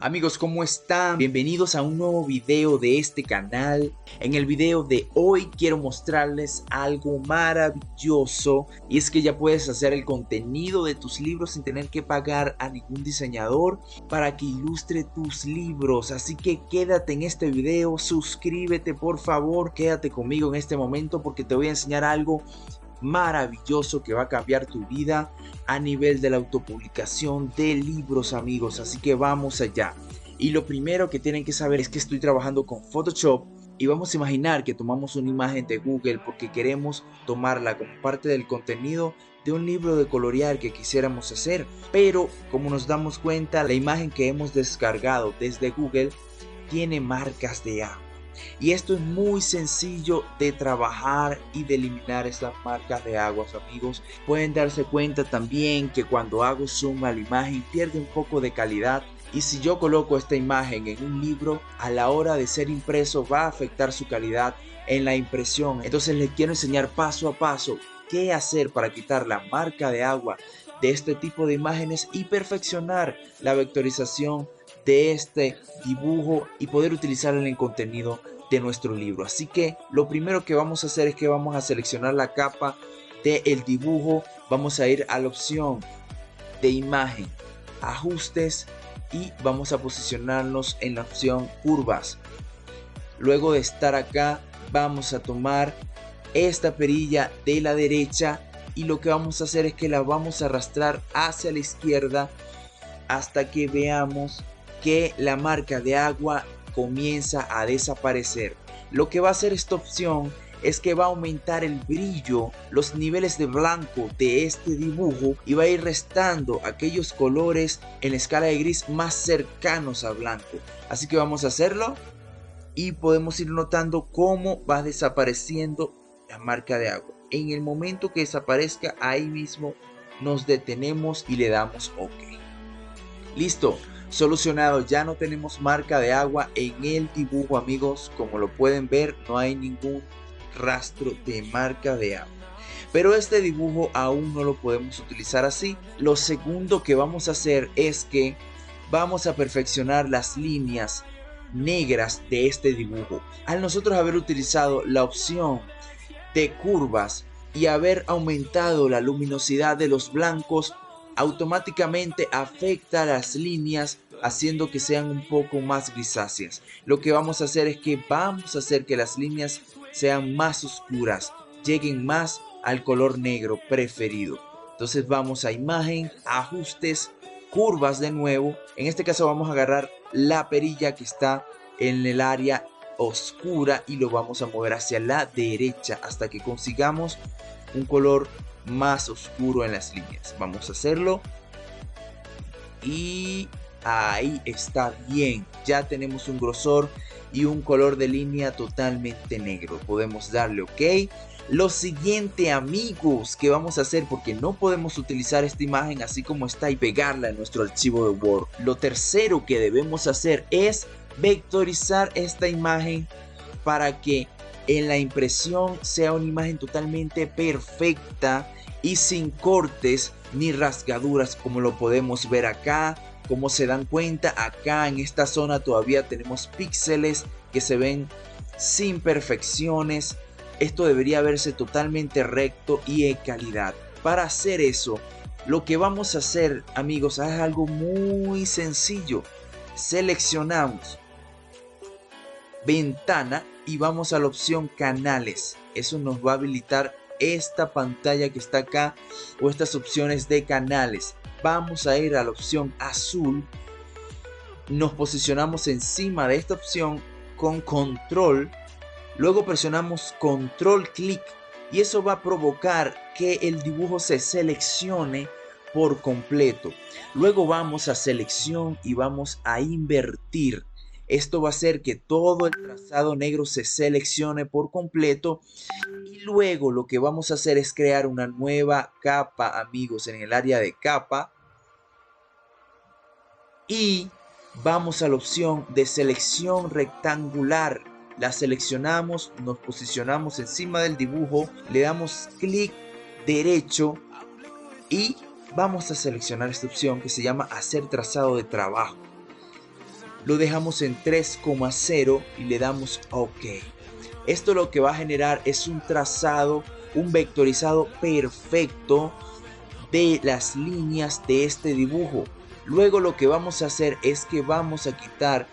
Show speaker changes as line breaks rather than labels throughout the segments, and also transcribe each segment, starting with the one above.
Amigos, ¿cómo están? Bienvenidos a un nuevo video de este canal. En el video de hoy quiero mostrarles algo maravilloso, y es que ya puedes hacer el contenido de tus libros sin tener que pagar a ningún diseñador para que ilustre tus libros. Así que quédate en este video, suscríbete por favor, quédate conmigo en este momento porque te voy a enseñar algo maravilloso que va a cambiar tu vida a nivel de la autopublicación de libros, amigos. Así que vamos allá. Y lo primero que tienen que saber es que estoy trabajando con Photoshop, y vamos a imaginar que tomamos una imagen de Google porque queremos tomarla como parte del contenido de un libro de colorear que quisiéramos hacer. Pero como nos damos cuenta, la imagen que hemos descargado desde Google tiene marcas de agua. Y esto es muy sencillo de trabajar y de eliminar estas marcas de aguas, amigos. Pueden darse cuenta también que cuando hago zoom a la imagen pierde un poco de calidad. Y si yo coloco esta imagen en un libro, a la hora de ser impreso va a afectar su calidad en la impresión. Entonces les quiero enseñar paso a paso qué hacer para quitar la marca de agua de este tipo de imágenes y perfeccionar la vectorización de este dibujo y poder utilizarlo en el contenido de nuestro libro. Así que lo primero que vamos a hacer es que vamos a seleccionar la capa del dibujo. Vamos a ir a la opción de imagen, ajustes, y vamos a posicionarnos en la opción curvas. Luego de estar acá, vamos a tomar esta perilla de la derecha y lo que vamos a hacer es que la vamos a arrastrar hacia la izquierda hasta que veamos que la marca de agua comienza a desaparecer. Lo que va a hacer esta opción es que va a aumentar el brillo, los niveles de blanco de este dibujo, y va a ir restando aquellos colores en la escala de gris más cercanos a blanco. Así que vamos a hacerlo y podemos ir notando cómo va desapareciendo la marca de agua. En el momento que desaparezca, ahí mismo nos detenemos y le damos OK. Listo, solucionado, ya no tenemos marca de agua en el dibujo, amigos. Como lo pueden ver, no hay ningún rastro de marca de agua. Pero este dibujo aún no lo podemos utilizar así. Lo segundo que vamos a hacer es que vamos a perfeccionar las líneas negras de este dibujo. Al nosotros haber utilizado la opción de curvas y haber aumentado la luminosidad de los blancos, automáticamente afecta las líneas, haciendo que sean un poco más grisáceas. Lo que vamos a hacer es que vamos a hacer que las líneas sean más oscuras, lleguen más al color negro preferido. Entonces vamos a imagen, ajustes, curvas de nuevo. En este caso vamos a agarrar la perilla que está en el área oscura y lo vamos a mover hacia la derecha hasta que consigamos un color más oscuro en las líneas. Vamos a hacerlo y ahí está bien. Ya tenemos un grosor y un color de línea totalmente negro. Podemos darle OK. Lo siguiente, amigos, que vamos a hacer, porque no podemos utilizar esta imagen así como está y pegarla en nuestro archivo de Word. Lo tercero que debemos hacer es vectorizar esta imagen para que en la impresión sea una imagen totalmente perfecta y sin cortes ni rasgaduras, como lo podemos ver acá. Como se dan cuenta, acá en esta zona todavía tenemos píxeles que se ven sin perfecciones. Esto debería verse totalmente recto y de calidad. Para hacer eso, lo que vamos a hacer, amigos, es algo muy sencillo. Seleccionamos ventana y vamos a la opción canales. Eso nos va a habilitar esta pantalla que está acá, o estas opciones de canales. Vamos a ir a la opción azul, nos posicionamos encima de esta opción con control, luego presionamos control clic y eso va a provocar que el dibujo se seleccione por completo. Luego vamos a selección y vamos a invertir. Esto va a hacer que todo el trazado negro se seleccione por completo. Y luego lo que vamos a hacer es crear una nueva capa, amigos, en el área de capa. Y vamos a la opción de selección rectangular. La seleccionamos, nos posicionamos encima del dibujo, le damos clic derecho y vamos a seleccionar esta opción que se llama hacer trazado de trabajo. lo dejamos en 3,0 y le damos OK. Esto lo que va a generar es un trazado, un vectorizado perfecto de las líneas de este dibujo. Luego lo que vamos a hacer es que vamos a quitar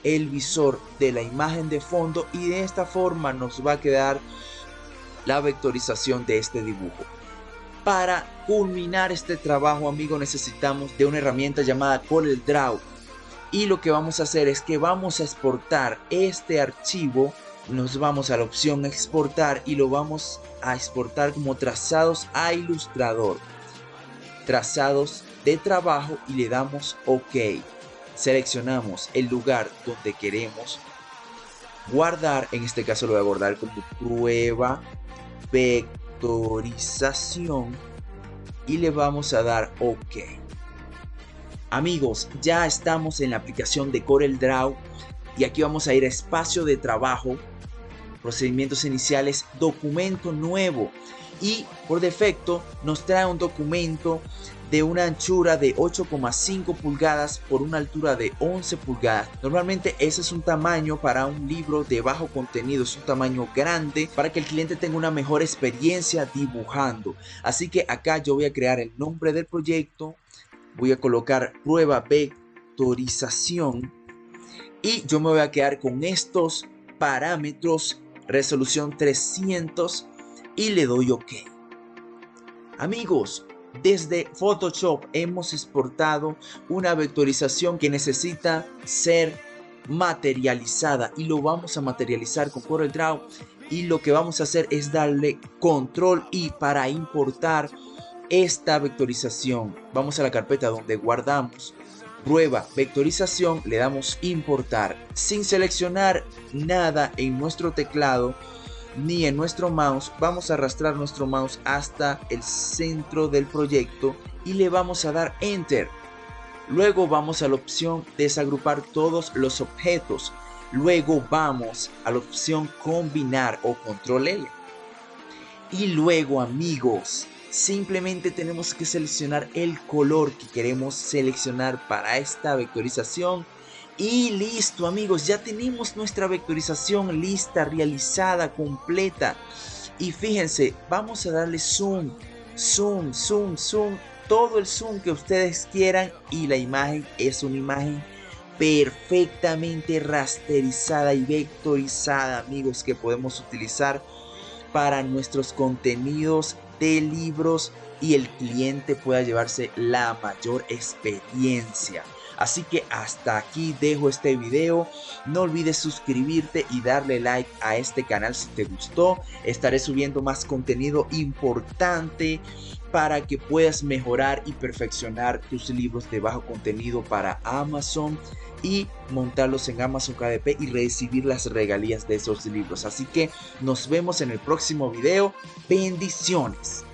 el visor de la imagen de fondo y de esta forma nos va a quedar la vectorización de este dibujo. Para culminar este trabajo, amigos, necesitamos de una herramienta llamada CorelDRAW. Y lo que vamos a hacer es que vamos a exportar este archivo. Nos vamos a la opción exportar y lo vamos a exportar como trazados a Illustrator. Trazados de trabajo y le damos OK. Seleccionamos el lugar donde queremos guardar. En este caso lo voy a guardar como prueba vectorización y le vamos a dar OK. Amigos, ya estamos en la aplicación de CorelDRAW y aquí vamos a ir a espacio de trabajo, procedimientos iniciales, documento nuevo, y por defecto nos trae un documento de una anchura de 8,5 pulgadas por una altura de 11 pulgadas. Normalmente ese es un tamaño para un libro de bajo contenido, es un tamaño grande para que el cliente tenga una mejor experiencia dibujando. Así que acá yo voy a crear el nombre del proyecto, voy a colocar prueba vectorización y yo me voy a quedar con estos parámetros, resolución 300 y le doy OK. Amigos, desde Photoshop hemos exportado una vectorización que necesita ser materializada y lo vamos a materializar con CorelDRAW, y lo que vamos a hacer es darle control I para importar esta vectorización. Vamos a la carpeta donde guardamos prueba vectorización, le damos importar sin seleccionar nada en nuestro teclado ni en nuestro mouse. Vamos a arrastrar nuestro mouse hasta el centro del proyecto y le vamos a dar enter. Luego vamos a la opción desagrupar todos los objetos. Luego vamos a la opción combinar o control L. Y luego, amigos, simplemente tenemos que seleccionar el color que queremos seleccionar para esta vectorización. Y listo, amigos, ya tenemos nuestra vectorización lista, realizada, completa. Y fíjense, vamos a darle zoom, zoom, zoom, zoom, todo el zoom que ustedes quieran. Y la imagen es una imagen perfectamente rasterizada y vectorizada, amigos, que podemos utilizar para nuestros contenidos de libros y el cliente pueda llevarse la mayor experiencia. Así que hasta aquí dejo este video. No olvides suscribirte y darle like a este canal si te gustó. Estaré subiendo más contenido importante para que puedas mejorar y perfeccionar tus libros de bajo contenido para Amazon y montarlos en Amazon KDP y recibir las regalías de esos libros. Así que nos vemos en el próximo video. Bendiciones.